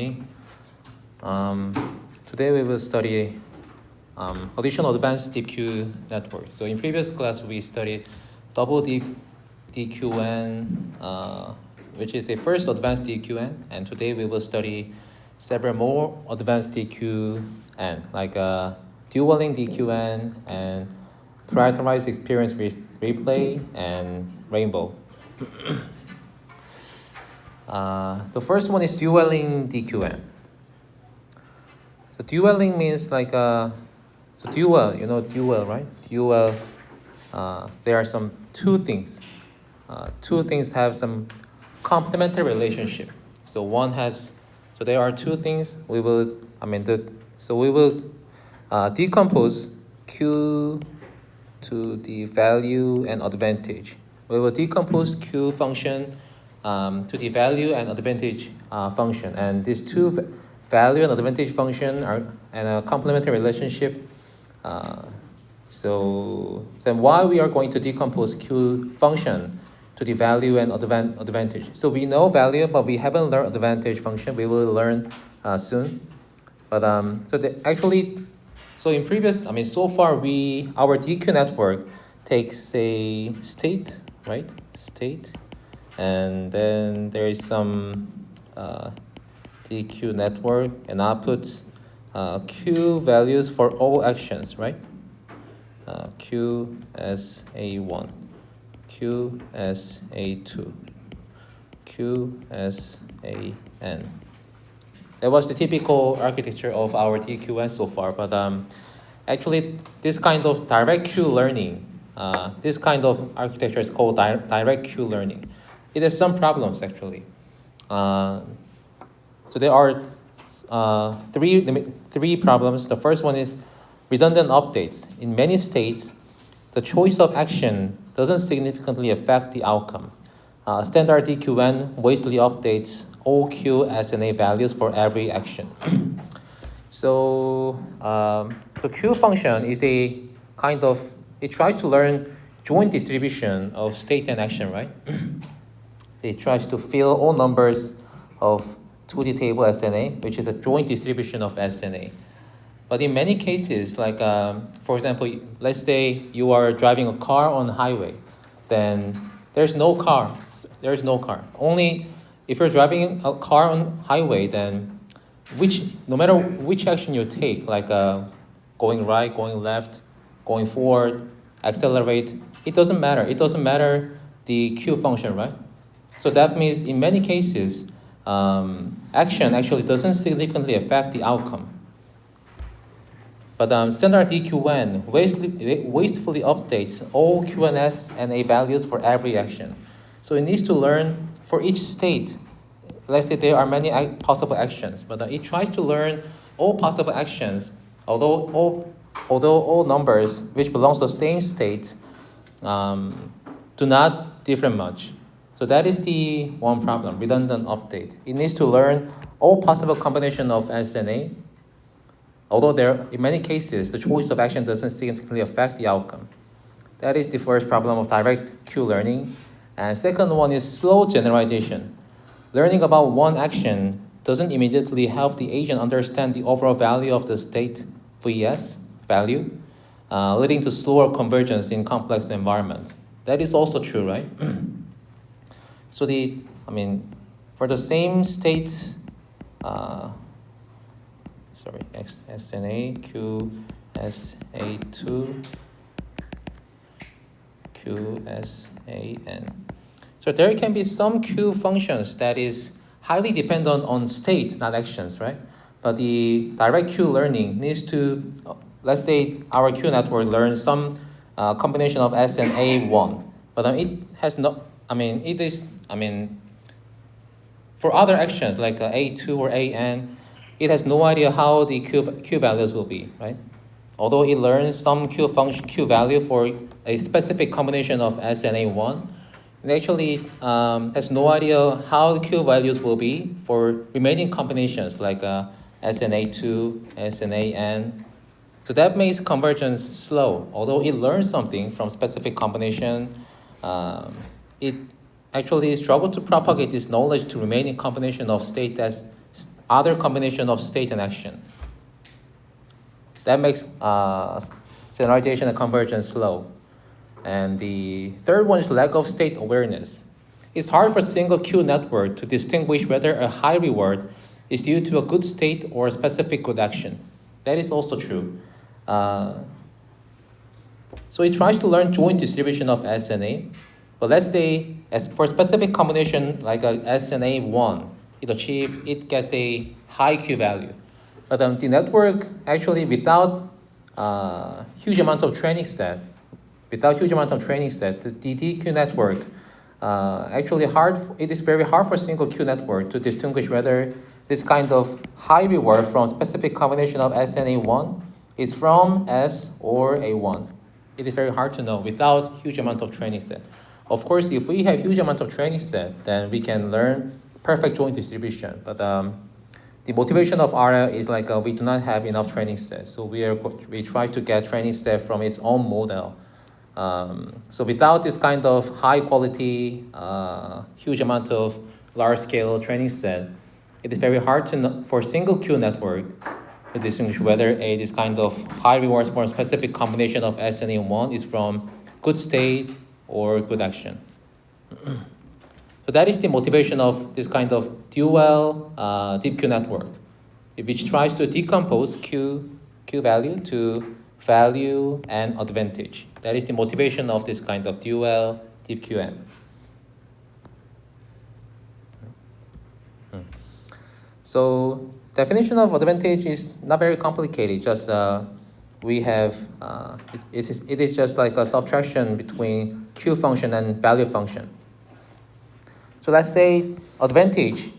morning. Today we will study additional advanced DQ network. So in previous class we studied double DQN, which is the first advanced DQN, and today we will study several more advanced DQN, like dual link DQN and prioritized experience replay and rainbow. The first one is dual link DQN. So dual link means like so dual, you know dual, right? Dual. There are some two things. Two things have some complementary relationship. So one has. So there are two things. We will. We will decompose Q to the value and advantage. We will decompose Q function to the value and advantage function, and these two value and advantage function are in a complementary relationship. So then why we are going to decompose Q function to the value and advantage? So we know value, but we haven't learned advantage function. We will learn soon. But so in previous, so far our DQ network takes a state, right? State, and then there is some DQ network and outputs Q values for all actions, right? Q as A1, Q as A2, Q as AN. That was the typical architecture of our DQN so far, but actually this kind of direct Q learning, this kind of architecture is called direct Q learning. It has some problems actually. So there are three problems. The first one is redundant updates. In many states, the choice of action doesn't significantly affect the outcome. Standard DQN wastefully updates all Q SNA values for every action. So the Q function is a kind of, it tries to learn joint distribution of state and action, right? It tries to fill all numbers of 2D table SNA, which is a joint distribution of SNA. But in many cases, like for example, let's say you are driving a car on the highway, then there's no car. There's no car. Only if you're driving a car on highway, then no matter which action you take, like going right, going left, going forward, accelerate, it doesn't matter. It doesn't matter the Q function, right? So that means in many cases, action actually doesn't significantly affect the outcome. But standard DQN wastefully updates all QNS and A values for every action. So it needs to learn for each state. Let's say there are many possible actions, but it tries to learn all possible actions, although all numbers which belongs to the same state do not differ much. So that is the one problem, redundant update. It needs to learn all possible combination of SNA, although in many cases, the choice of action doesn't significantly affect the outcome. That is the first problem of direct Q learning. And second one is slow generalization. Learning about one action doesn't immediately help the agent understand the overall value of the state VS value, leading to slower convergence in complex environments. That is also true, right? So for the same state, SNA, Q, SA2, Q, SAN. So there can be some Q functions that is highly dependent on state, not actions, right? But the direct Q learning needs to, let's say our Q network learns some combination of S and A1, but it has no, for other actions like A2 or AN, it has no idea how the Q values will be, right? Although it learns some Q value for a specific combination of S and A1, it actually has no idea how the Q values will be for remaining combinations like SNA2, SNAN. So that makes convergence slow. Although it learns something from specific combination, it actually struggles to propagate this knowledge to remaining combination of state as other combination of state and action. That makes generalization and convergence slow. And the third one is lack of state awareness. It's hard for a single Q network to distinguish whether a high reward is due to a good state or a specific good action. That is also true. So it tries to learn joint distribution of S and A. But let's say as for a specific combination like a S and A1, it gets a high Q value. But the network actually without huge amount of training set, the DQ network, it is very hard for a single Q network to distinguish whether this kind of high reward from specific combination of S and A1 is from S or A1. It is very hard to know without huge amount of training set. Of course, if we have huge amount of training set, then we can learn perfect joint distribution. But the motivation of ARA is like we do not have enough training set. So we try to get training set from its own model. So without this kind of high quality, huge amount of large scale training set, it is very hard for a single Q network to distinguish whether this kind of high rewards for a specific combination of S and A1 is from good state or good action. So that is the motivation of this kind of dual deep Q network, which tries to decompose Q value to value and advantage. That is the motivation of this kind of dual deep QN. So definition of advantage is not very complicated. Just we have it is just like a subtraction between Q function and value function. So let's say advantage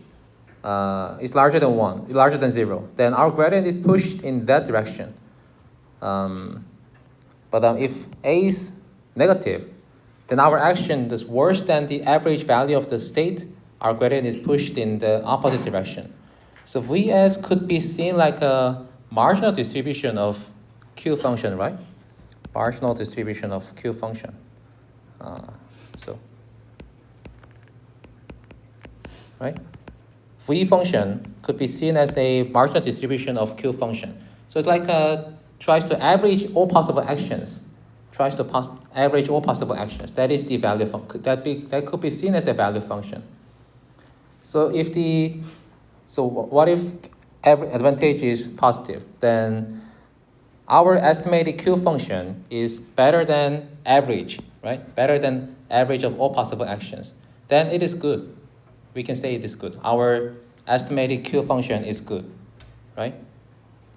is larger than 0. Then our gradient is pushed in that direction. But if A is negative, then our action is worse than the average value of the state. Our gradient is pushed in the opposite direction. So Vs could be seen like a marginal distribution of Q function, right? Marginal distribution of Q function. Right? V function could be seen as a marginal distribution of Q function. So it's like tries to average all possible actions. That is the value function. That could be seen as a value function. So what if advantage is positive? Then our estimated Q function is better than average, right? Better than average of all possible actions. Then it is good. We can say it is good. Our estimated Q function is good, right?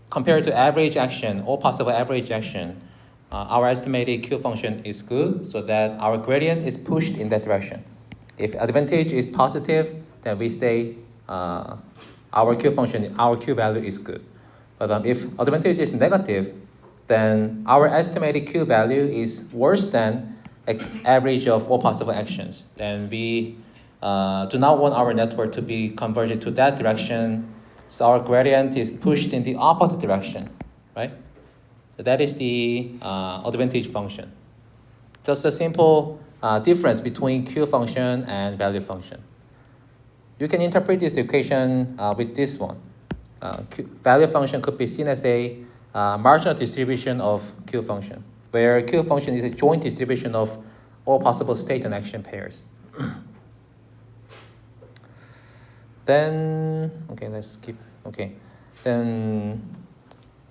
Compared to average action, all possible average action, our estimated Q function is good, so that our gradient is pushed in that direction. If advantage is positive, then we say our Q value is good. But if advantage is negative, then our estimated Q value is worse than average of all possible actions. Then we do not want our network to be converged to that direction, so our gradient is pushed in the opposite direction, right? So that is the advantage function. Just a simple difference between Q function and value function. You can interpret this equation with this one. Value function could be seen as a marginal distribution of Q function, where Q function is a joint distribution of all possible state and action pairs. Then, let's skip. Then,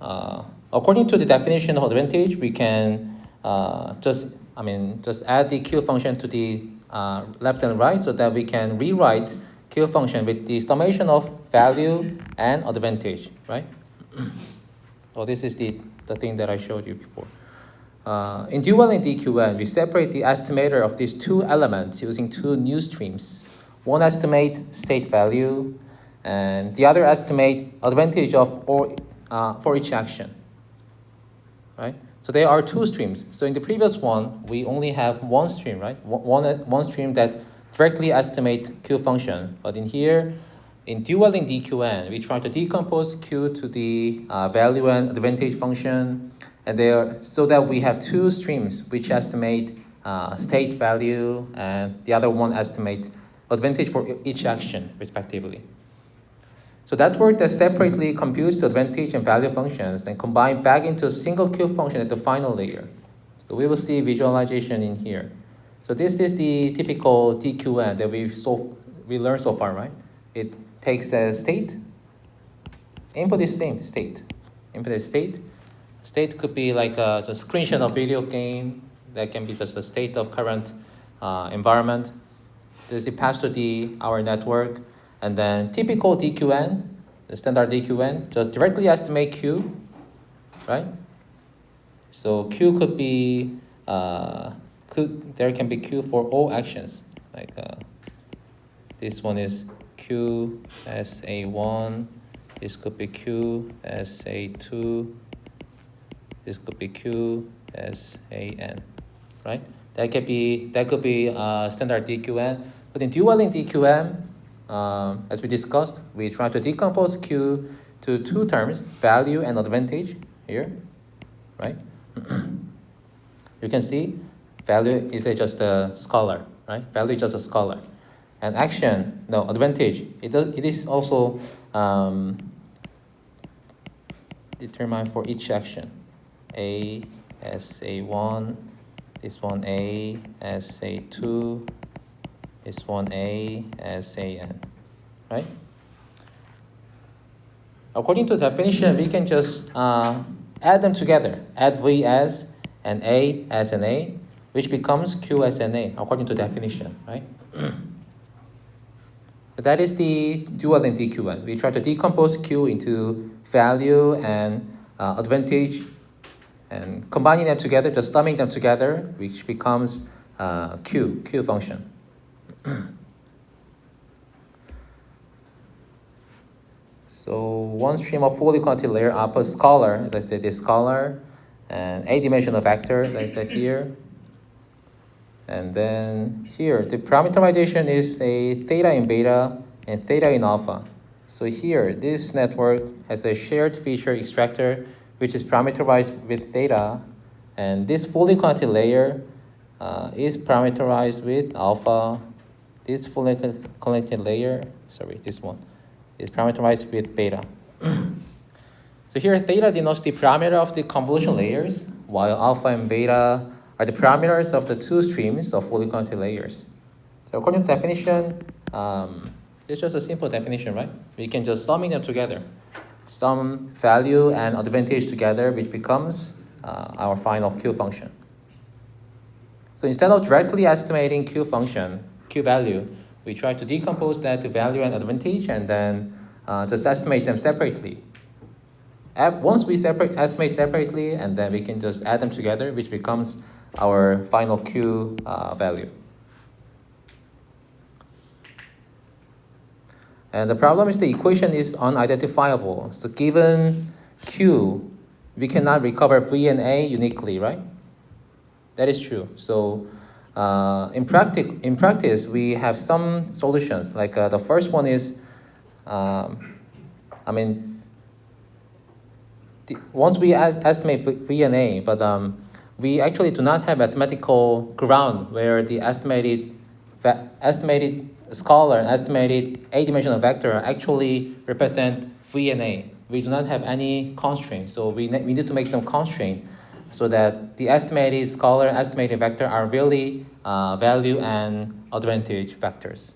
according to the definition of advantage, we can just add the Q function to the left and right, so that we can rewrite Q function with the summation of value and advantage, right? So this is the thing that I showed you before. In dual and DQN, we separate the estimator of these two elements using two new streams. One estimate state value, and the other estimate advantage for each action, right? So there are two streams. So in the previous one, we only have one stream, right? One stream that directly estimate Q function. But in here, in dual and DQN, we try to decompose Q to the value and advantage function, and so that we have two streams which estimate state value, and the other one estimate advantage for each action, respectively. So So that work that separately computes the advantage and value functions and combine back into a single Q function at the final layer. So we will see visualization in here. So this is the typical DQN that we learned so far, right? It takes a state, input is same state, input is state. State could be like a screenshot of video game. That can be just a state of current environment. This is passed to our network. And then typical DQN, the standard DQN, just directly estimate Q, right? So Q could be, there can be Q for all actions. Like this one is Q as A1, this could be Q as A2, this could be Q as AN, right? That could be standard DQN. But in dual-link DQN, as we discussed, we try to decompose Q to two terms, value and advantage here, right? You can see value is just a scalar, right? Value is just a scalar. And action, no, advantage, it is also determined for each action. A as A1, this one A as A2, this one A as AN, right? According to definition, we can just add them together. Add V as and A as an A, which becomes Q as an A, according to definition, right? But that is the dual-link DQN. We try to decompose Q into value and advantage, and combining them together, just summing them together, which becomes Q function. So one stream of fully quantitative layer alpha scalar, as I said, is scalar, and a-dimensional vector, as I said here. And then here, the parameterization is a theta in beta and theta in alpha. So here, this network has a shared feature extractor, which is parameterized with theta, and this fully quantitative layer is parameterized with alpha. This fully connected layer, this one, is parameterized with beta. So here, theta denotes the parameter of the convolution layers, while alpha and beta are the parameters of the two streams of fully quantitative layers. So according to definition, it's just a simple definition, right? We can just summing them together. Sum value and advantage together, which becomes our final Q function. So instead of directly estimating Q function, Q value, we try to decompose that to value and advantage and then just estimate them separately. Once we estimate separately, and then we can just add them together, which becomes our final Q value. And the problem is the equation is unidentifiable. So given Q, we cannot recover V and A uniquely, right? That is true. So in practice, we have some solutions. Like the first one is, once we estimate V and A, but we actually do not have mathematical ground where the estimated scalar and estimated a-dimensional vector actually represent V and A. We do not have any constraints, so we need to make some constraint so that the estimated scalar and estimated vector are really value and advantage vectors.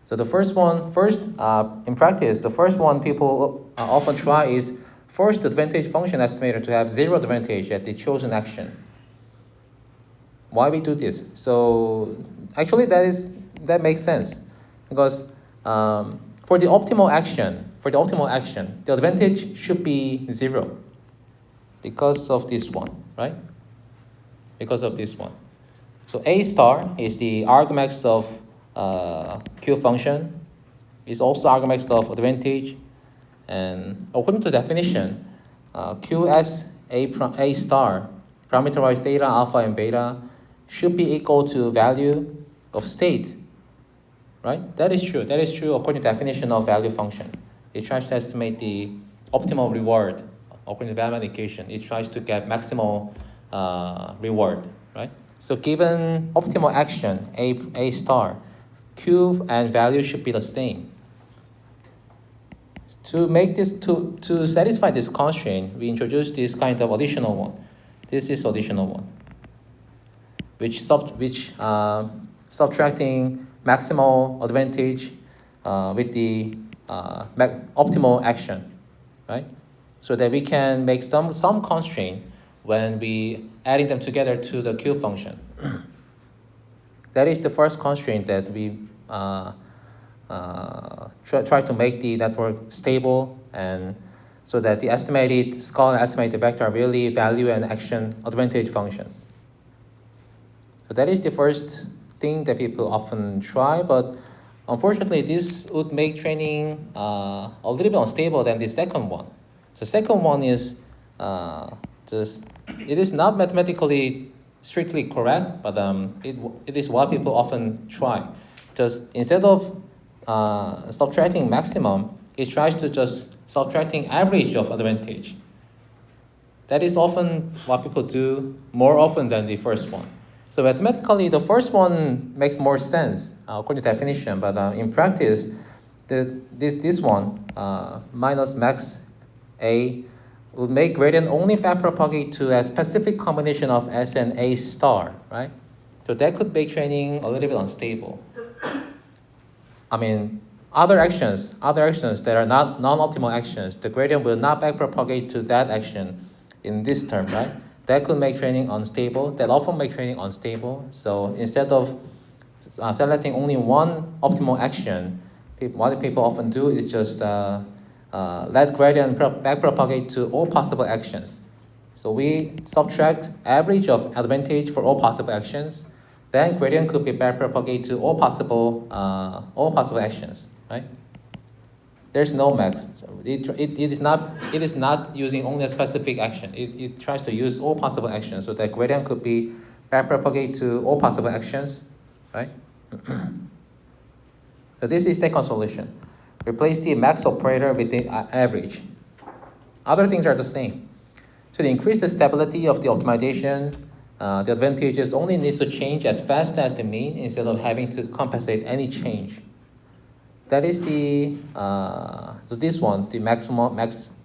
So in practice, the first one people often try is first advantage function estimator to have zero advantage at the chosen action. Why we do this? So actually that makes sense because for the optimal action, the advantage should be zero because of this one, right? Because of this one. So A star is the argmax of Q function. It's also argmax of advantage. And according to definition, Q as A star, parameterized theta, alpha, and beta should be equal to value of state, right? That is true. That is true according to definition of value function. It tries to estimate the optimal reward according to Bellman equation. It tries to get maximal reward, right? So given optimal action, A star, Q and value should be the same. To make this to satisfy this constraint, we introduce this kind of additional one. This is additional one, which subtracting maximal advantage with the optimal action, right? So that we can make some constraint when we adding them together to the Q function. That is the first constraint that we try to make the network stable, and so that the estimated skull and estimated vector are really value and action advantage functions. So that is the first thing that people often try, but unfortunately this would make training a little bit unstable than the second one. The second one is it is not mathematically strictly correct, but it is what people often try. Just instead of subtracting maximum, it tries to just subtracting average of advantage. That is often what people do more often than the first one. So mathematically, the first one makes more sense according to definition, but in practice, this one, minus max A, would make gradient only backpropagate to a specific combination of S and A star, right? So that could make training a little bit unstable. I mean, other actions that are not non-optimal actions, the gradient will not backpropagate to that action in this term, right? That could make training unstable. That often make training unstable. So instead of selecting only one optimal action, what people often do is just let gradient backpropagate to all possible actions. So we subtract average of advantage for all possible actions. Then gradient could be backpropagate to all possible actions, right? There's no max. It is not using only a specific action. It tries to use all possible actions, so that gradient could be backpropagate to all possible actions, right? So this is second solution. Replace the max operator with the average. Other things are the same. So to increase the stability of the optimization, the advantages only needs to change as fast as the mean instead of having to compensate any change. That is the so this one, the max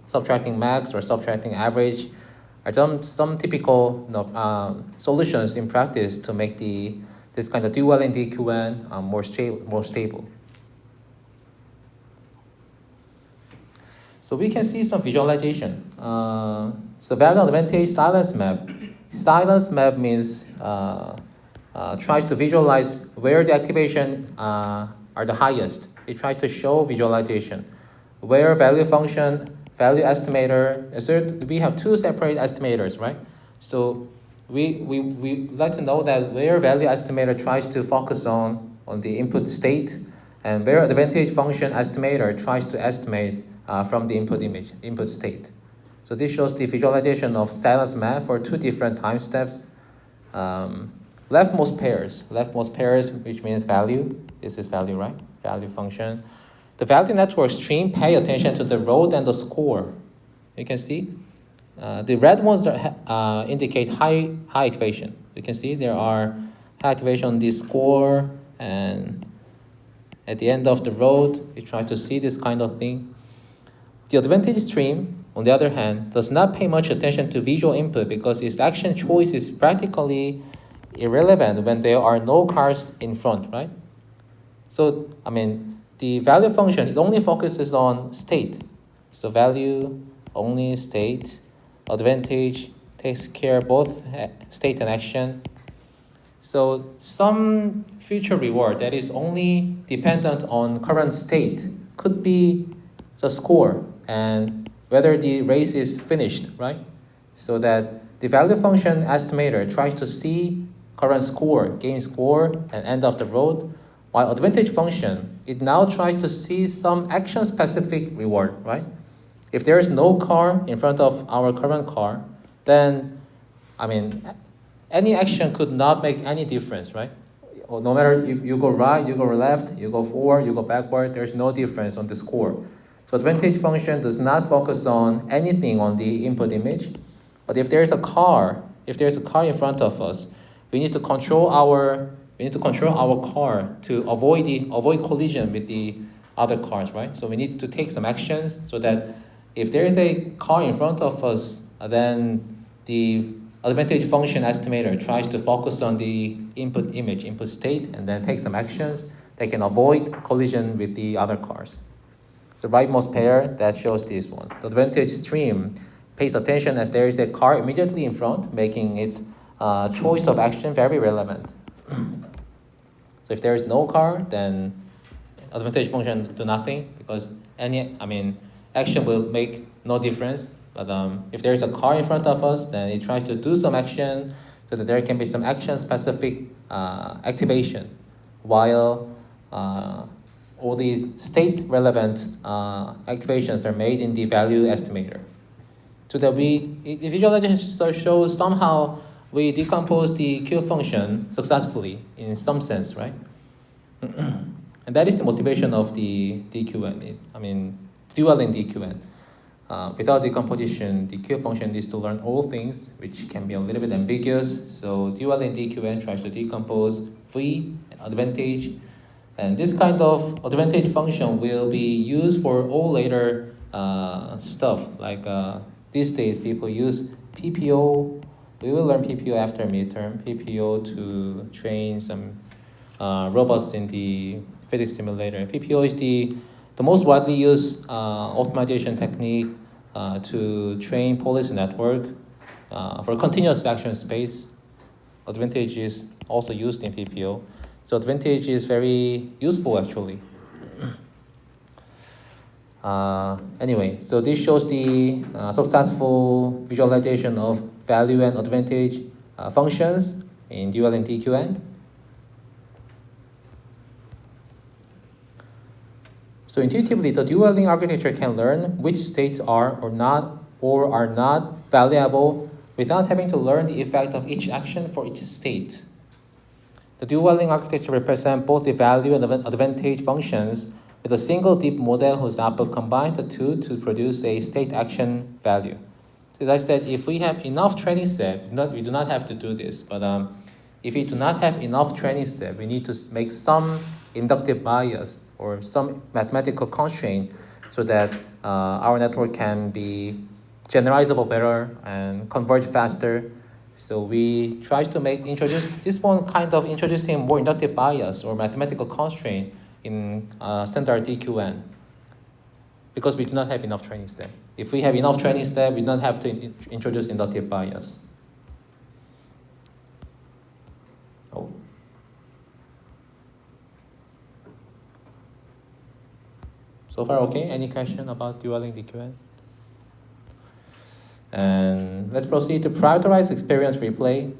subtracting max or subtracting average, are some typical solutions in practice to make this kind of dual and DQN more stable. So we can see some visualization. So value advantage silence map. Silence map means tries to visualize where the activation are the highest. It tries to show visualization. Where value function, value estimator, we have two separate estimators, right? So we like to know that where value estimator tries to focus on the input state, and where advantage function estimator tries to estimate from the input state. So this shows the visualization of silence map for two different time steps. Leftmost pairs, which means value. This is value, right? Value function. The value network stream, pay attention to the road and the score. You can see the red ones indicate high activation. You can see there are high activation on the score, and at the end of the road, you try to see this kind of thing. The advantage stream, on the other hand, does not pay much attention to visual input because its action choice is practically irrelevant when there are no cars in front, right? So, I mean, the value function, it only focuses on state. So value, only state. Advantage takes care of both state and action. So some future reward that is only dependent on current state could be the score and whether the race is finished, right? So that the value function estimator tries to see current score, game score, and end of the road, while advantage function, it now tries to see some action-specific reward, right? If there is no car in front of our current car, then, I mean, any action could not make any difference, right? No matter you go right, you go left, you go forward, you go backward, there's no difference on the score. So advantage function does not focus on anything on the input image. But if there's a car in front of us, we need to control our car to avoid collision with the other cars, right? So we need to take some actions so that if there is a car in front of us, then the advantage function estimator tries to focus on the input image, input state, and then take some actions that can avoid collision with the other cars. So rightmost pair, that shows this one. The advantage stream pays attention as there is a car immediately in front, making its choice of action very relevant. So if there is no car, then advantage function do nothing because action will make no difference. But if there is a car in front of us, then it tries to do some action so that there can be some action-specific activation, while all these state-relevant activations are made in the value estimator. So that the visualization shows somehow we decompose the Q function successfully in some sense, right? And that is the motivation of the DQN. Dual in DQN. Without decomposition, the Q function needs to learn all things, which can be a little bit ambiguous. So dual in DQN tries to decompose V and advantage. And this kind of advantage function will be used for all later stuff. Like these days, people use PPO. We will learn PPO after midterm. PPO to train some robots in the physics simulator. PPO is the most widely used optimization technique to train policy network for continuous action space. Advantage is also used in PPO. So advantage is very useful actually. Anyway, so this shows the successful visualization of value and advantage functions in dual and DQN. So intuitively, the dual-link architecture can learn which states are or are not valuable without having to learn the effect of each action for each state. The dual-link architecture represents both the value and advantage functions with a single deep model whose output combines the two to produce a state action value. So as I said, if we have enough training set, we do not have to do this, but if we do not have enough training set, we need to make some inductive bias or some mathematical constraint so that our network can be generalizable better and converge faster. So we try to introduce this one kind of introducing more inductive bias or mathematical constraint in standard DQN because we do not have enough training step. If we have enough training step, we don't have to introduce inductive bias. Oh. So far, okay? Any question about dual-link DQN? And let's proceed to prioritize experience replay.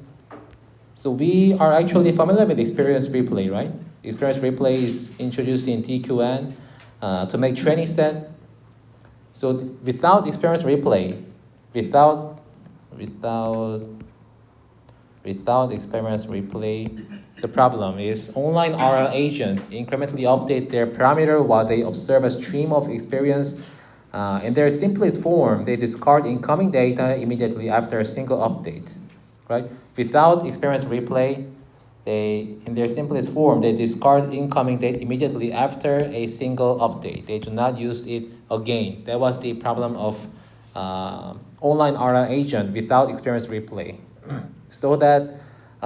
So we are actually familiar with experience replay, right? Experience replay is introduced in DQN to make training set. So without experience replay, without experience replay, the problem is online RL agent incrementally update their parameter while they observe a stream of experience. In their simplest form, they discard incoming data immediately after a single update, right? Without experience replay, in their simplest form, they discard incoming data immediately after a single update. They do not use it again. That was the problem of online RL agent without experience replay. So that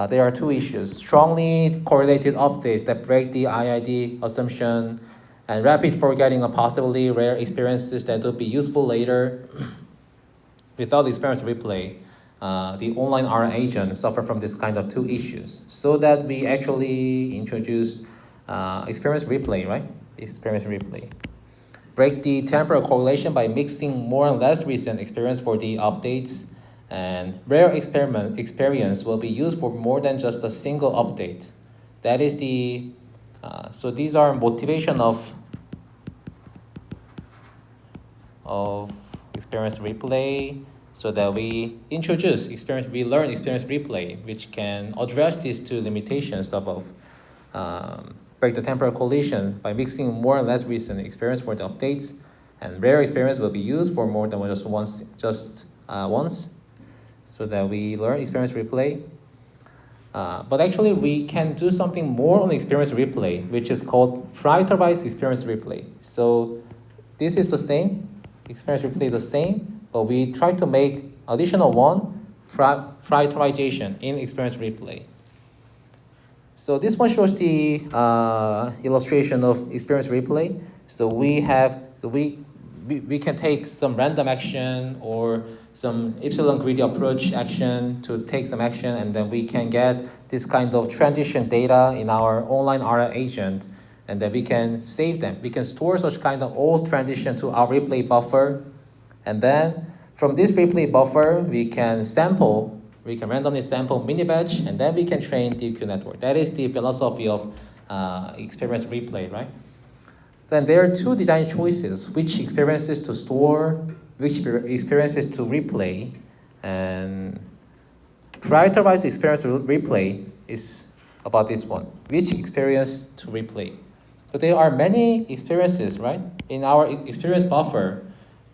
there are two issues: strongly correlated updates that break the IID assumption, and rapid forgetting of possibly rare experiences that will be useful later. Without experience replay, the online RL agent suffer from this kind of two issues. So that we actually introduce experience replay, right? Experience replay. Break the temporal correlation by mixing more and less recent experience for the updates. And rare experience will be used for more than just a single update. That is the, so these are motivation of experience replay, so that we learn experience replay, which can address these two limitations of break the temporal collision by mixing more and less recent experience for the updates, and rare experience will be used for more than just once, so that we learn experience replay. But actually, we can do something more on experience replay, which is called prioritized experience replay. So this is the same, experience replay the same, but we try to make additional one prioritization in experience replay. So this one shows the illustration of experience replay. So we can take some random action or some epsilon greedy approach action to take some action, and then we can get this kind of transition data in our online RL agent, and then we can save them. We can store such kind of old transition to our replay buffer, and then from this replay buffer, we can randomly sample mini batch, and then we can train DQ network. That is the philosophy of experience replay, right? So, and there are two design choices: which experiences to store, which experiences to replay, and prioritized experience replay is about this one: which experience to replay. So there are many experiences, right? In our experience buffer,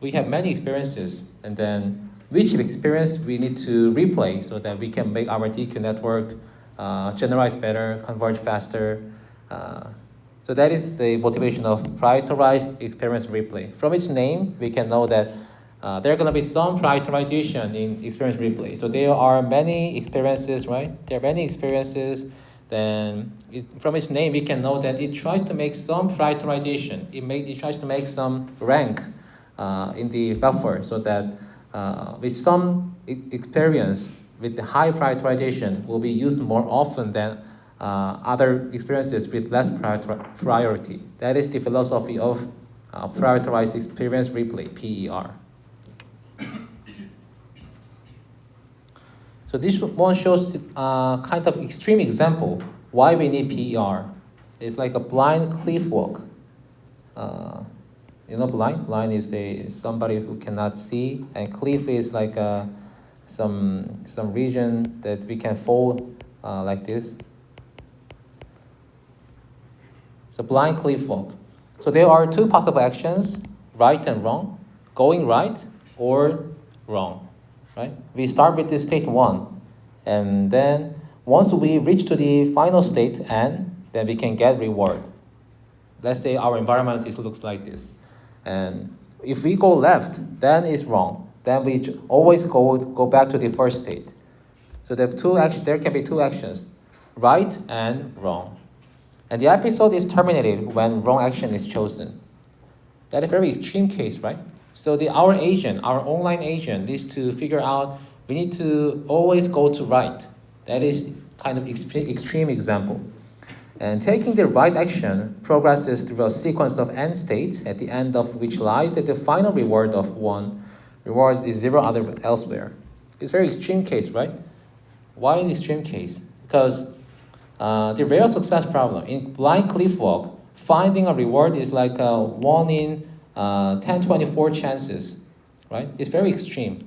we have many experiences, and then which experience we need to replay so that we can make our DQ network generalize better, converge faster. So that is the motivation of prioritized experience replay. From its name, we can know that there are going to be some prioritization in experience replay. So there are many experiences, right? There are many experiences. Then from its name, we can know that it tries to make some prioritization. It tries to make some rank in the buffer so that with some experience with the high prioritization will be used more often than other experiences with less priority. That is the philosophy of prioritized experience replay, PER. So this one shows kind of extreme example why we need PER. It's like a blind cliff walk. You know, blind is somebody who cannot see, and cliff is like some region that we can fall like this. So blind cliff walk. So there are two possible actions, right and wrong, going right or wrong, right? We start with this state 1, and then once we reach to the final state n, then we can get reward. Let's say our environment looks like this. And if we go left, then it's wrong. Then we always go back to the first state. So there can be two actions, right and wrong. And the episode is terminated when wrong action is chosen. That is a very extreme case, right? So our online agent needs to figure out, we need to always go to right. That is kind of extreme example. And taking the right action progresses through a sequence of n states, at the end of which lies that the final reward of one reward is 0 elsewhere. It's a very extreme case, right? Why an extreme case? Because the rare success problem in blind cliff walk, finding a reward is like 1 in 1024 chances, right? It's very extreme.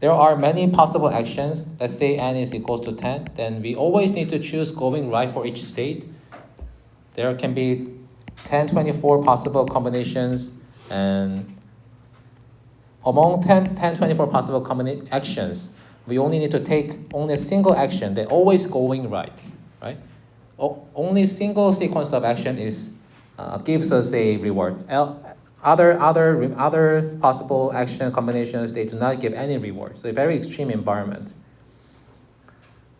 There are many possible actions. Let's say n is equals to 10. Then we always need to choose going right for each state. There can be 1024 possible combinations, and among 1024 possible actions, we only need to take only a single action that always going right? Only single sequence of action gives us a reward. Other possible action combinations, they do not give any reward. So a very extreme environment.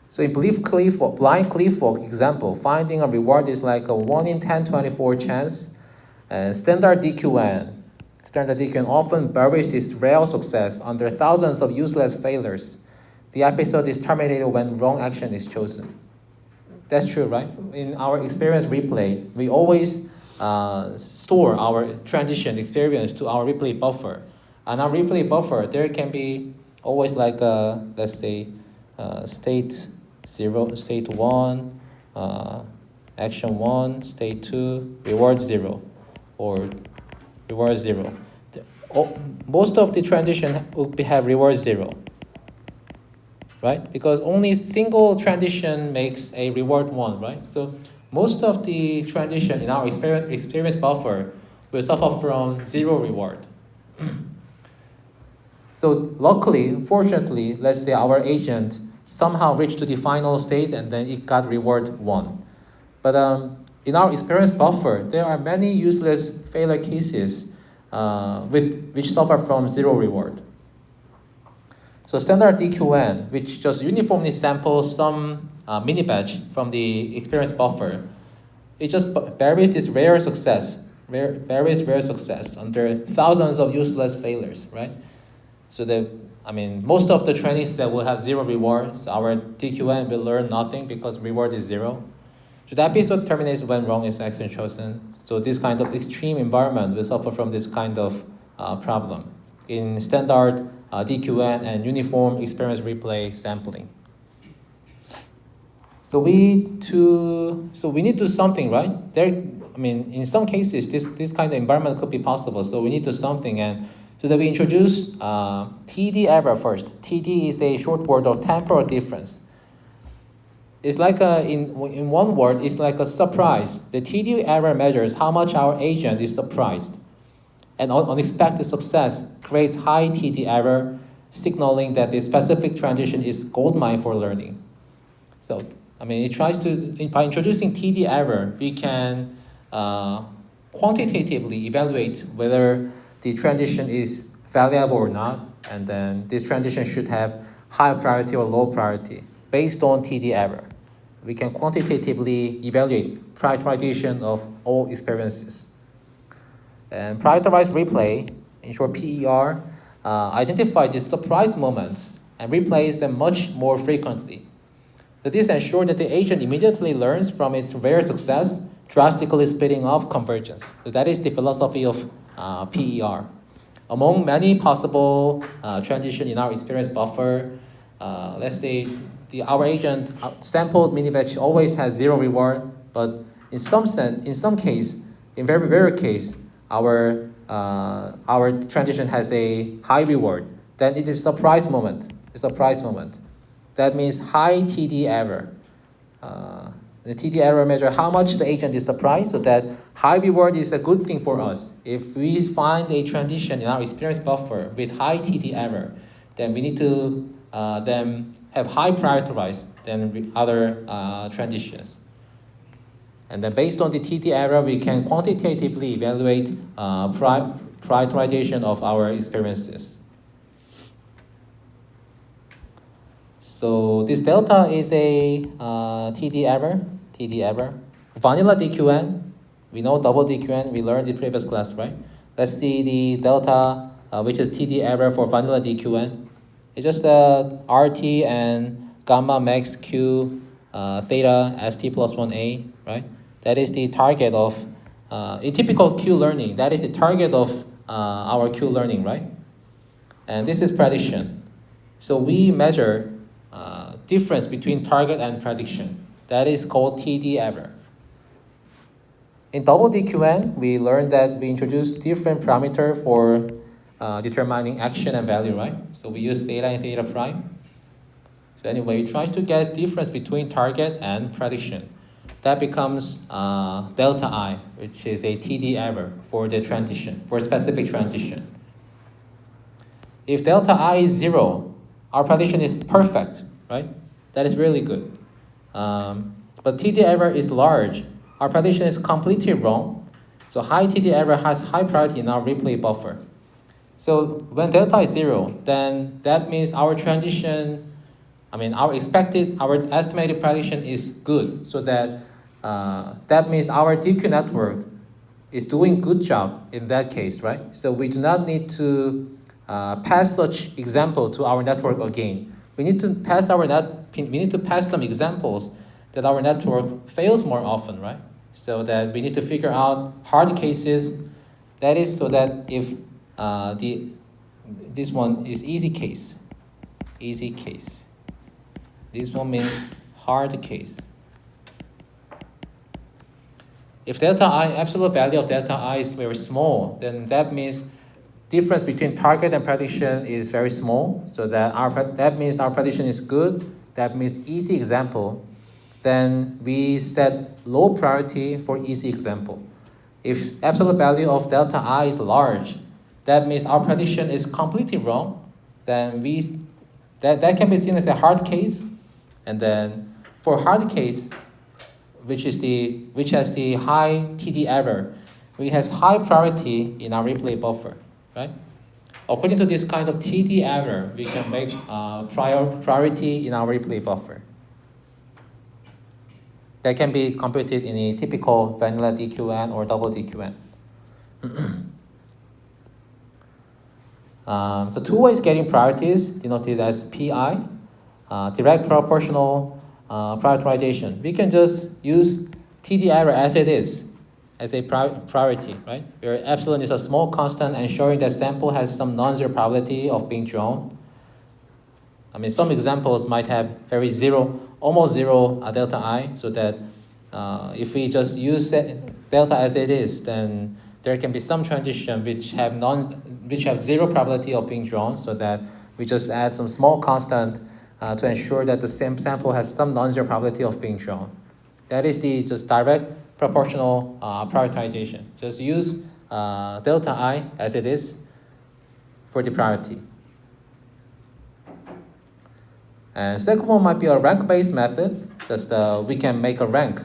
So in blind cliff walk example, finding a reward is like a 1 in 1024 chance. And standard DQN often buries this rare success under thousands of useless failures. The episode is terminated when wrong action is chosen. That's true, right? In our experience replay, we always store our transition experience to our replay buffer. And our replay buffer, there can be always like, let's say, state 0, state 1, action 1, state 2, reward 0, or reward 0. Most of the transition will have reward 0, right? Because only single transition makes a reward 1, right? So most of the transition in our experience buffer will suffer from 0 reward. So luckily, fortunately, let's say our agent somehow reached to the final state and then it got reward 1. But in our experience buffer, there are many useless failure cases which suffer from 0 reward. So standard DQN, which just uniformly samples some mini batch from the experience buffer, it just varies this rare success under thousands of useless failures, right? So most of the trainings that will have 0 rewards, our DQN will learn nothing because reward is 0. So that basically terminates when wrong is action chosen. So this kind of extreme environment will suffer from this kind of problem in standard DQN and uniform experience replay sampling. So we need to do something, right? In some cases, this kind of environment could be possible. So we need to do something, and so that we introduce TD error first. TD is a short word of temporal difference. It's like in one word, it's like a surprise. The TD error measures how much our agent is surprised. And unexpected success creates high TD error, signaling that the specific transition is goldmine for learning. So, it tries to, by introducing TD error, we can quantitatively evaluate whether the transition is valuable or not, and then this transition should have high priority or low priority based on TD error. We can quantitatively evaluate prioritization of all experiences. And prioritized replay, in short PER, identify these surprise moments and replays them much more frequently. So this ensures that the agent immediately learns from its rare success, drastically speeding up convergence. So that is the philosophy of PER. Among many possible transitions in our experience buffer, let's say our agent sampled mini batch always has 0 reward, but in some case, in very rare case, our transition has a high reward. Then it is a surprise moment. That means high TD error. The TD error measure how much the agent is surprised, so that high reward is a good thing for us. If we find a transition in our experience buffer with high TD error, then we need to then have high prioritized than other transitions. And then based on the TD error, we can quantitatively evaluate prioritization of our experiences. So this delta is a TD error. Vanilla DQN, we know double DQN, we learned in the previous class, right? Let's see the delta, which is TD error for vanilla DQN. It's just RT and gamma max Q theta ST plus 1A, right? That is the target of, in typical Q learning, that is the target of our Q learning, right? And this is prediction. So we measure difference between target and prediction. That is called TD error. In double DQN, we learned that we introduced different parameter for determining action and value, right? So we use theta and theta prime. So anyway, we try to get difference between target and prediction. That becomes delta I, which is a TD error for the transition, for a specific transition. If delta I is 0, our prediction is perfect, right? That is really good. But TD error is large. Our prediction is completely wrong. So high TD error has high priority in our replay buffer. So when delta is 0, then that means our transition, our estimated prediction is good. So that that means our DQ network is doing good job in that case, right? So we do not need to pass such example to our network again. We need to pass some examples that our network fails more often, right? So that we need to figure out hard cases. That is so that if this one is easy case. This one means hard case. If delta I, absolute value of delta I is very small, then that means difference between target and prediction is very small. So that means our prediction is good. That means easy example. Then we set low priority for easy example. If absolute value of delta I is large, that means our prediction is completely wrong. Then that can be seen as a hard case. And then for hard case, which has the high TD error, we has high priority in our replay buffer, right? According to this kind of TD error, we can make priority in our replay buffer. That can be computed in a typical vanilla DQN or double DQN. So two ways getting priorities, denoted as PI, direct proportional prioritization. We can just use TD error as it is, as a priority, right? Where epsilon is a small constant ensuring that sample has some non-zero probability of being drawn. I mean, some examples might have very zero, almost zero delta I, so that if we just use delta as it is, then there can be some transition which have zero probability of being drawn, so that we just add some small constant to ensure that the same sample has some non-zero probability of being drawn. That is the just direct proportional prioritization. Just use delta I as it is for the priority. And second one might be a rank-based method. Just we can make a rank.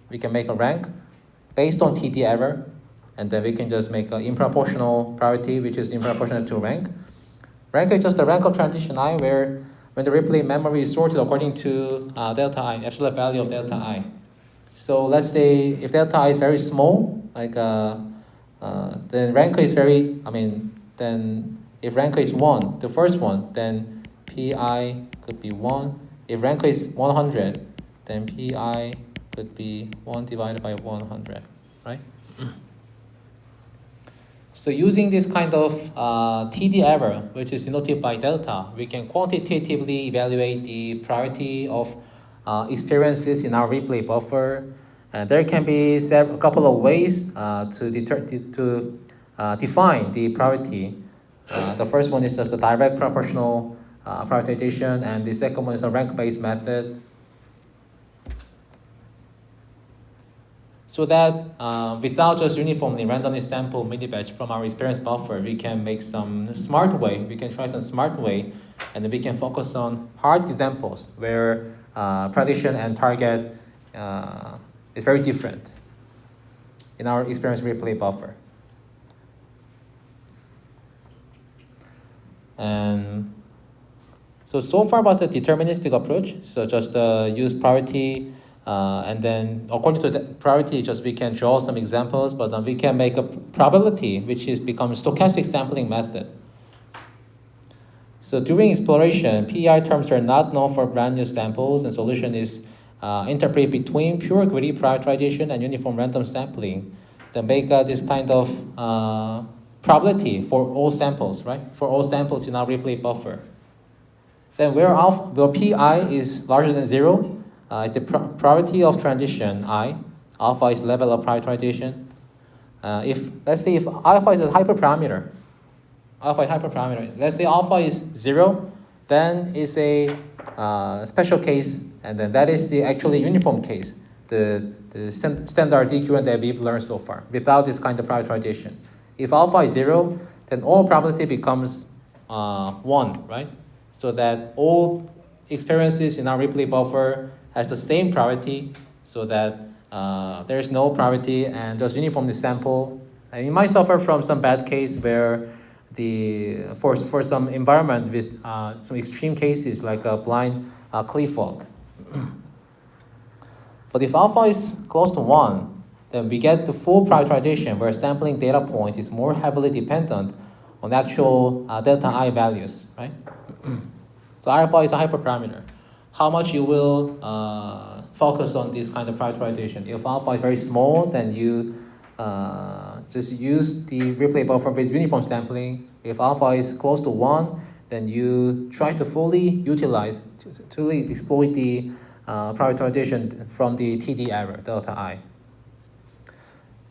We can make a rank based on TD error, and then we can just make an improportional priority, which is improportional to rank. Rank is just the rank of transition I, where when the replay memory is sorted according to delta I, absolute value of delta I. So let's say if delta I is very small, like then rank is then if rank is 1, the first one, then PI could be 1. If rank is 100, then PI could be 1 divided by 100, right? So using this kind of TD error, which is denoted by delta, we can quantitatively evaluate the priority of experiences in our replay buffer. And there can be a couple of ways to define the priority. The first one is just a direct proportional prioritization, and the second one is a rank-based method. So that without just uniformly randomly sample mini-batch from our experience buffer, we can make some smart way. We can try some smart way, and then we can focus on hard examples where prediction and target is very different in our experience replay buffer. And so far was a deterministic approach. So just use priority. And then according to the priority, just we can draw some examples, but then we can make a probability, which is become stochastic sampling method. So during exploration, PEI terms are not known for brand new samples, and solution is interpret between pure greedy prioritization and uniform random sampling. Then make this kind of probability for all samples, right? For all samples in our replay buffer. So where PI is larger than 0, is the probability of transition I. Alpha is level of prioritization. Let's say if alpha is a hyperparameter, let's say alpha is 0, then it's a special case, and then that is the actually uniform case, the standard DQN that we've learned so far, without this kind of prioritization. If alpha is 0, then all probability becomes 1, right? So that all experiences in our replay buffer has the same priority, so that there is no priority and just uniformly sample. And you might suffer from some bad case where for some environment with some extreme cases like a blind cliff walk. But if alpha is close to 1, then we get the full prioritization where sampling data point is more heavily dependent on actual delta I values, right? So alpha is a hyperparameter. How much you will focus on this kind of prioritization. If alpha is very small, then you just use the replay buffer with uniform sampling. If alpha is close to 1, then you try to fully utilize, to exploit the prioritization from the TD error, delta I.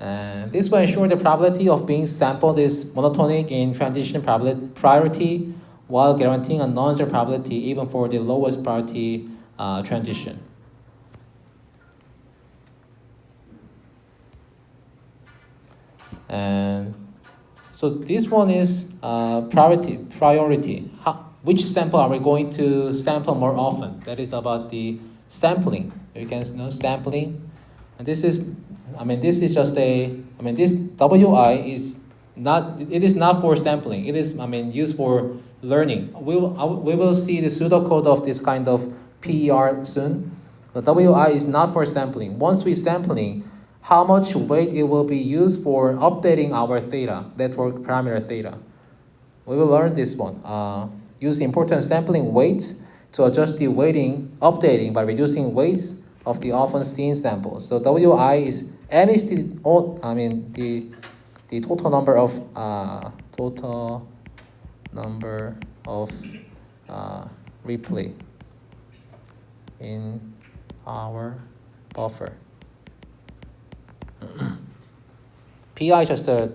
And this will ensure the probability of being sampled is monotonic in transition priority, while guaranteeing a non-zero probability even for the lowest priority transition. And so this one is priority. which sample are we going to sample more often? That is about the sampling. You can know sampling, and this is, this is just a, this WI is not, it is not for sampling. It is, used for learning. We will see the pseudocode of this kind of PER soon. The WI is not for sampling. Once we sampling, how much weight it will be used for updating our theta, network parameter theta. We will learn this one. Use important sampling weights to adjust the weighting, updating by reducing weights of the often seen samples. So WI is N is the total number of replay in our buffer. PI is just a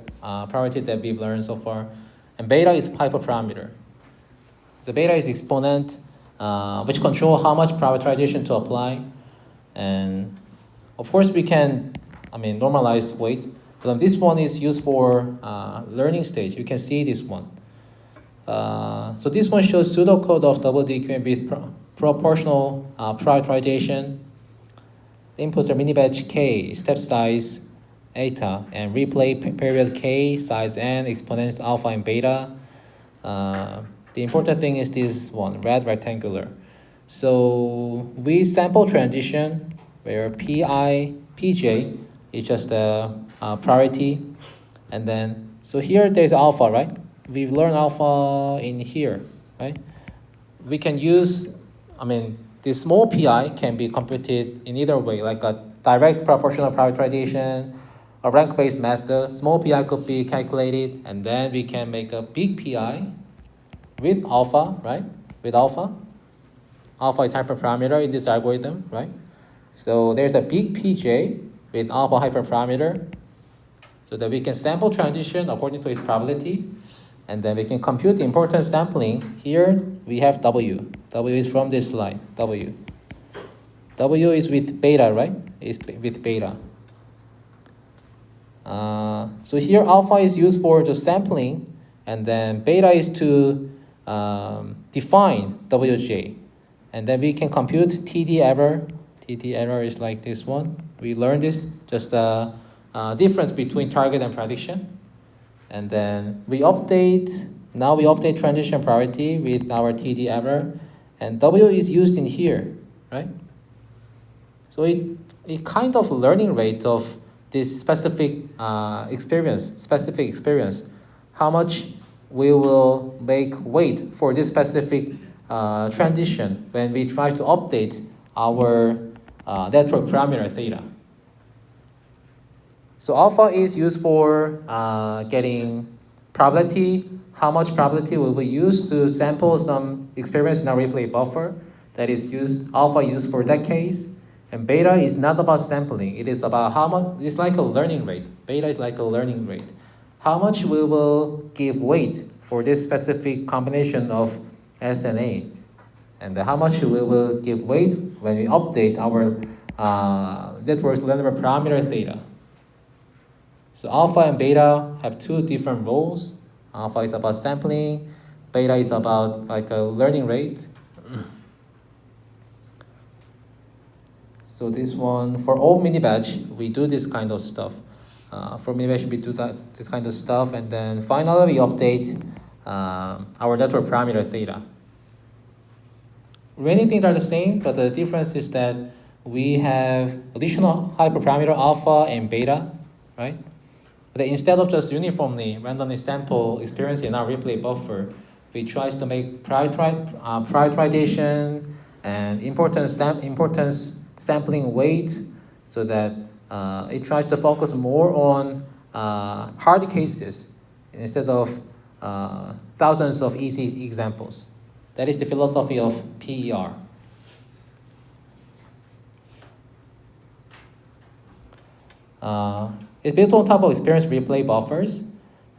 priority that we've learned so far, and beta is hyperparameter. The beta is exponent, which control how much prioritization to apply, and of course we can, normalize weight. But this one is used for learning stage. You can see this one. So this one shows pseudocode of double DQN with proportional prioritization. The inputs are mini batch K, step size eta, and replay period K, size N, exponent alpha and beta. The important thing is this one, red rectangular. So we sample transition where PI, PJ is just a priority. And then, so here there's alpha, right? We've learned alpha in here, right? We can use, this small PI can be computed in either way, like a direct proportional prioritization, a rank-based method. Small PI could be calculated, and then we can make a big PI with alpha, right? With alpha. Alpha is hyperparameter in this algorithm, right? So there's a big PJ with alpha hyperparameter, so that we can sample transition according to its probability, and then we can compute the importance sampling. Here we have W. W is from this slide, W. W is with beta, right? Is with beta. So here alpha is used for the sampling, and then beta is to define WJ. And then we can compute TD error. TD error is like this one. We learned this, just the difference between target and prediction. And then we update, now we update transition priority with our TD error. And W is used in here, right? So it kind of learning rate of this specific experience, how much we will make weight for this specific transition when we try to update our network parameter theta. So alpha is used for getting probability, how much probability will we use to sample some experience in our replay buffer. That is used, alpha used for that case. And beta is not about sampling. It is about how much, it's like a learning rate. Beta is like a learning rate. How much we will give weight for this specific combination of S and A. And how much we will give weight when we update our network's learner parameter theta. So alpha and beta have two different roles. Alpha is about sampling. Beta is about like a learning rate. So this one, for all mini batch, we do this kind of stuff. For mini batch, we do this kind of stuff, and then finally we update our network parameter theta. Remaining things are the same, but the difference is that we have additional hyperparameter alpha and beta, right? But instead of just uniformly randomly sample experience in our replay buffer, we try to make prioritization and importance sampling weight, so that it tries to focus more on hard cases instead of thousands of easy examples. That is the philosophy of PER. It's built on top of experience replay buffers,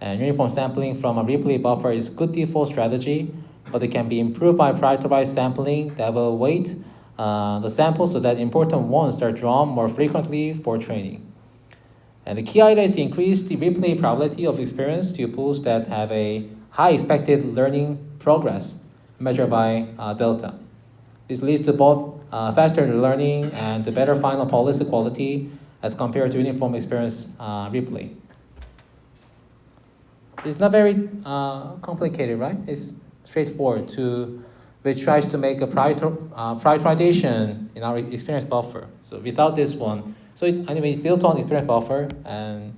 and uniform sampling from a replay buffer is good default strategy, but it can be improved by prioritized sampling that will weight the samples so that important ones are drawn more frequently for training. And the key idea is to increase the replay probability of experience to pools that have a high expected learning progress. measured by delta. This leads to both faster learning and better final policy quality as compared to uniform experience replay. It's not very complicated, right? It's straightforward. Which tries to make a prioritization in our experience buffer. So without this one, anyway, it's built on experience buffer, and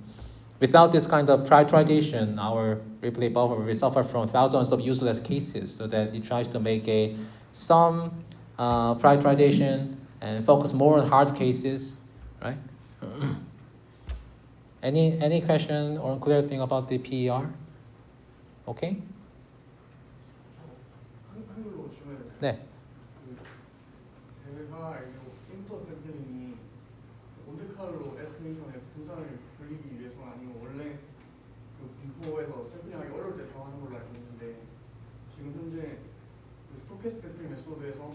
without this kind of prioritization, our replay buffer will suffer from thousands of useless cases. So that it tries to make some prioritization and focus more on hard cases, right? Any question or unclear thing about the PER? Okay. 네. 제가 알기로 인터 샘플링이 몬테카를로 에스티메이션의 분산을 줄이기 위해서 아니면 원래 그 분포에서 샘플링하기 어려울 때 사용하는 걸로 알고 있는데 지금 현재 그 스토캐스틱 샘플링 메소드에서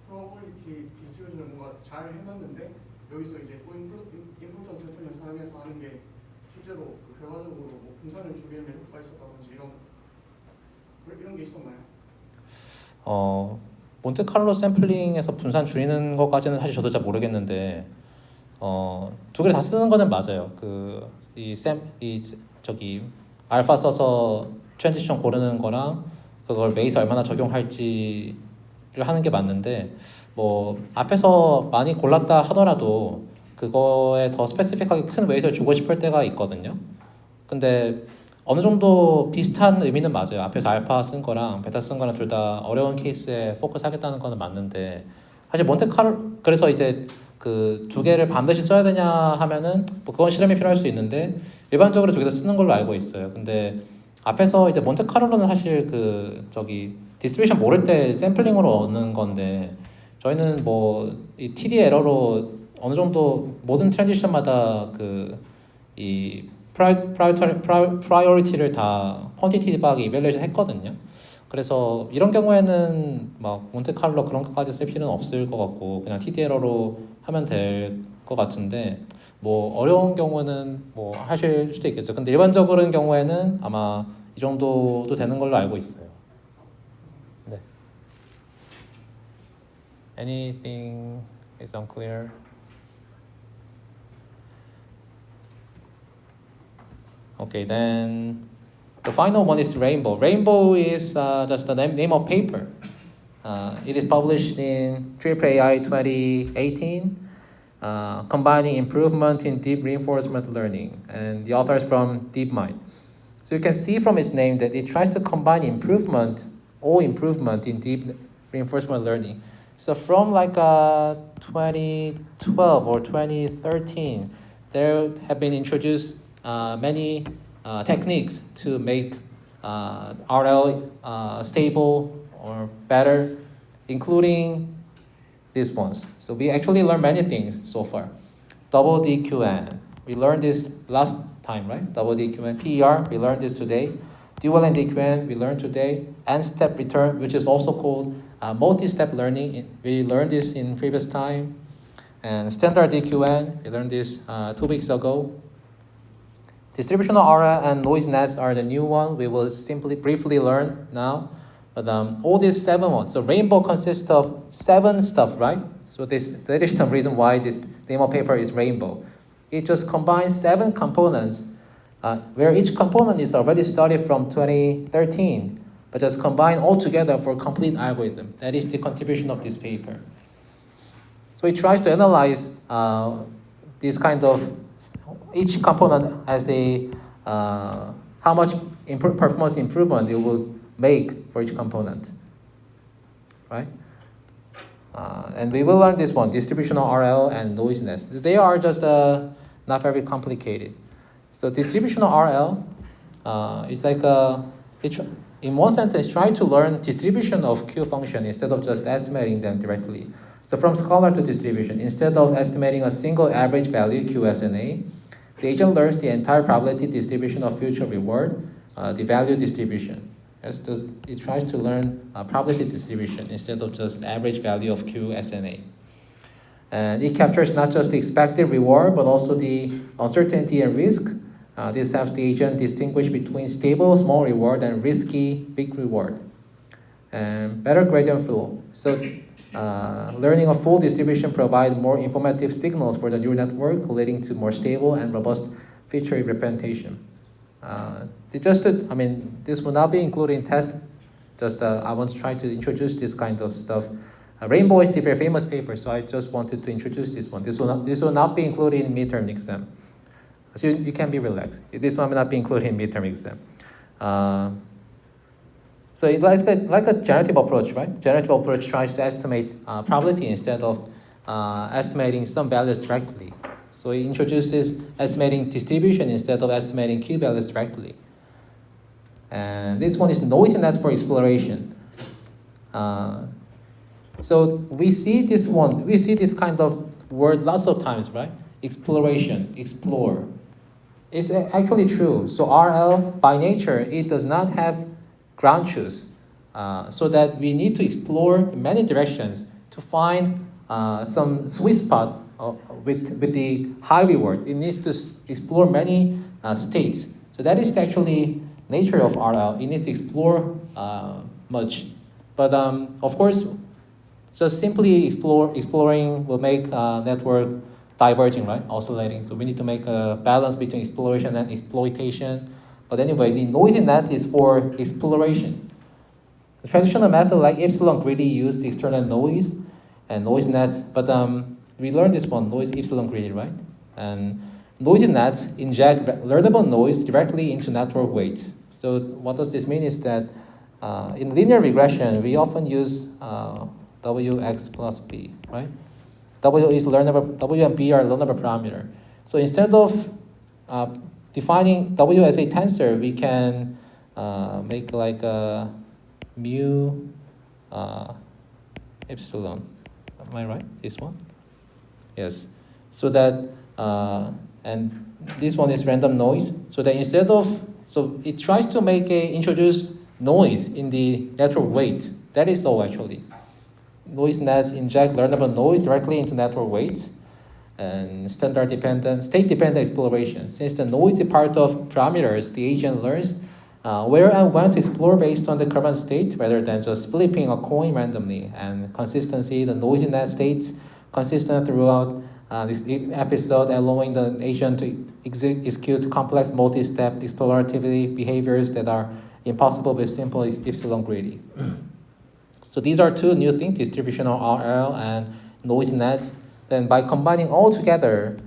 프로버빌리티 디스트리뷰션을 뭔가 잘 해놨는데 여기서 이제 인포턴스 샘플링을 사용해서 하는 게 실제로 그 결과적으로 뭐 분산을 줄이는 데 효과가 있었다든지 이런 게 있었나요? 몬테카를로 샘플링에서 분산 줄이는 것까지는 사실 저도 잘 모르겠는데 두 개를 다 쓰는 거는 맞아요. 알파 써서 트랜지션 고르는 거랑 그걸 베이스 얼마나 적용할지를 하는 게 맞는데 뭐 앞에서 많이 골랐다 하더라도 그거에 더 스페시픽하게 큰 웨이트를 주고 싶을 때가 있거든요. 근데 어느 정도 비슷한 의미는 맞아요. 앞에서 알파 쓴 거랑 베타 쓴 거랑 둘 다 어려운 케이스에 포커스 하겠다는 거는 맞는데 사실 그래서 이제 그 두 개를 반드시 써야 되냐 하면은 뭐 그건 실험이 필요할 수 있는데 일반적으로 두 개 다 쓰는 걸로 알고 있어요. 근데 앞에서 이제 몬테카를로는 사실 디스트리뷰션 모를 때 샘플링으로 얻는 건데 저희는 뭐 이 TD 에러로 어느 정도 모든 트랜지션마다 프라이어리티를 다 퀀티티브하게 이밸루에이션 했거든요. 그래서 이런 경우에는 막 몬테칼로 그런 것까지 쓸 필요는 없을 것 같고 그냥 TD 에러로 하면 될 것 같은데 뭐 어려운 경우는 뭐 하실 수도 있겠죠. 근데 일반적인 경우에는 아마 이 정도도 되는 걸로 알고 있어요. 네. Anything is unclear? Okay, then the final one is Rainbow. Rainbow is just the name of paper. It is published in AAAI 2018, combining improvement in deep reinforcement learning, and the author is from DeepMind. So you can see from its name that it tries to combine improvement in deep reinforcement learning. So from 2012 or 2013, there have been introduced many techniques to make RL stable or better, including these ones. So we actually learned many things so far. Double DQN, we learned this last time, right? Double DQN. PER, we learned this today. Dual and DQN, we learned today. N-step return, which is also called multi-step learning. We learned this in previous time. And standard DQN, we learned this 2 weeks ago. Distributional RL and noise nets are the new one. We will simply briefly learn now. But all these 7 ones. So Rainbow consists of 7 stuff, right? So that is the reason why this name of paper is Rainbow. It just combines 7 components, where each component is already studied from 2013, but just combined all together for a complete algorithm. That is the contribution of this paper. So it tries to analyze this kind of each component as how much performance improvement it will make for each component, right? And we will learn this one, distributional RL and noisiness. They are just not very complicated. So distributional RL is in one sense, it's trying to learn distribution of Q function instead of just estimating them directly. So from scalar to distribution, instead of estimating a single average value QSNA, the agent learns the entire probability distribution of future reward, the value distribution. It tries to learn probability distribution instead of just average value of QSNA. And it captures not just the expected reward, but also the uncertainty and risk. This helps the agent distinguish between stable small reward and risky big reward. and better gradient flow. So learning a full distribution provides more informative signals for the neural network, leading to more stable and robust feature representation. This will not be included in test. Just I want to try to introduce this kind of stuff. Rainbow is the very famous paper, so I just wanted to introduce this one. This will not be included in midterm exam. So you can be relaxed. This one will not be included in midterm exam. So it's like a generative approach, right? Generative approach tries to estimate probability instead of estimating some values directly. So it introduces estimating distribution instead of estimating Q values directly. And this one is noisy nets for exploration. So we see this kind of word lots of times, right? Exploration, explore. It's actually true. So RL, by nature, it does not have ground truth. So that we need to explore in many directions to find some sweet spot with the high reward. It needs to explore many states. So that is actually nature of RL. It needs to explore much. But of course, just simply exploring will make network diverging, right? Oscillating. So we need to make a balance between exploration and exploitation. But anyway, the noisy net is for exploration. The traditional method like epsilon greedy used external noise and noise nets, but we learned this one, noise epsilon greedy, right? And noisy nets inject learnable noise directly into network weights. So what does this mean is that in linear regression, we often use Wx plus b, right? W and b are learnable parameter. So instead of defining W as a tensor, we can make like a mu epsilon. Am I right? This one? Yes. So that, and this one is random noise. So that so it tries to introduce noise in the network weight. That is all actually. Noise nets inject learnable noise directly into network weights. And state-dependent exploration. Since the noisy part of parameters, the agent learns where and when to explore based on the current state, rather than just flipping a coin randomly. And consistency, the noisy net states consistent throughout this episode, allowing the agent to execute complex multi-step explorativity behaviors that are impossible with simple epsilon greedy. So these are two new things, distributional RL and noisy nets. Then by combining all together,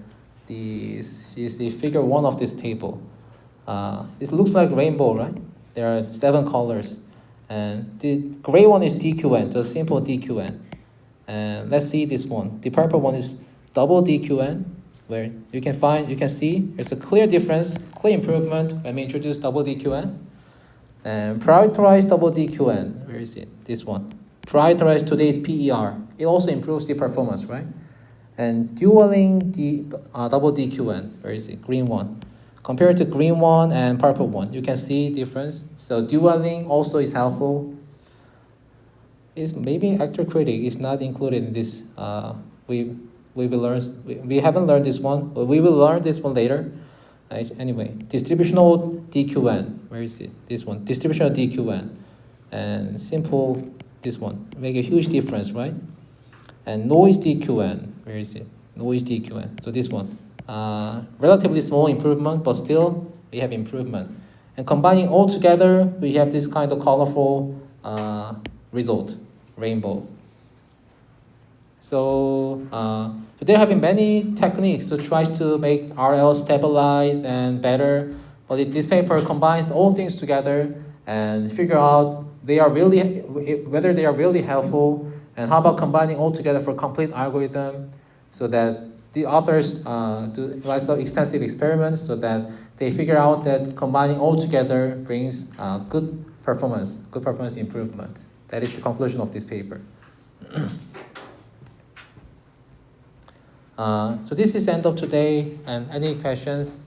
this is the figure 1 of this table. It looks like rainbow, right? There are 7 colors. And the gray one is DQN, just simple DQN. And let's see this one. The purple one is double DQN, where you can see there's a clear difference, clear improvement when we introduce double DQN. And prioritize double DQN, where is it? This one. Prioritize today's PER. It also improves the performance, right? And dualing the double DQN, where is it? Green one. Compared to green one and purple one, you can see difference. So dualing also is helpful. Maybe actor critic is not included in this. We haven't learned this one, but we will learn this one later. Anyway, distributional DQN, where is it? This one, distributional DQN, and simple this one make a huge difference, right? And noise DQN, where is it? Noise DQN. So this one, relatively small improvement, but still we have improvement. And combining all together, we have this kind of colorful result, rainbow. So there have been many techniques to try to make RL stabilize and better, but this paper combines all things together and figure out whether they are really helpful, and how about combining all together for complete algorithm, so that the authors do lots of extensive experiments so that they figure out that combining all together brings good performance improvement. That is the conclusion of this paper. So this is the end of today, and any questions?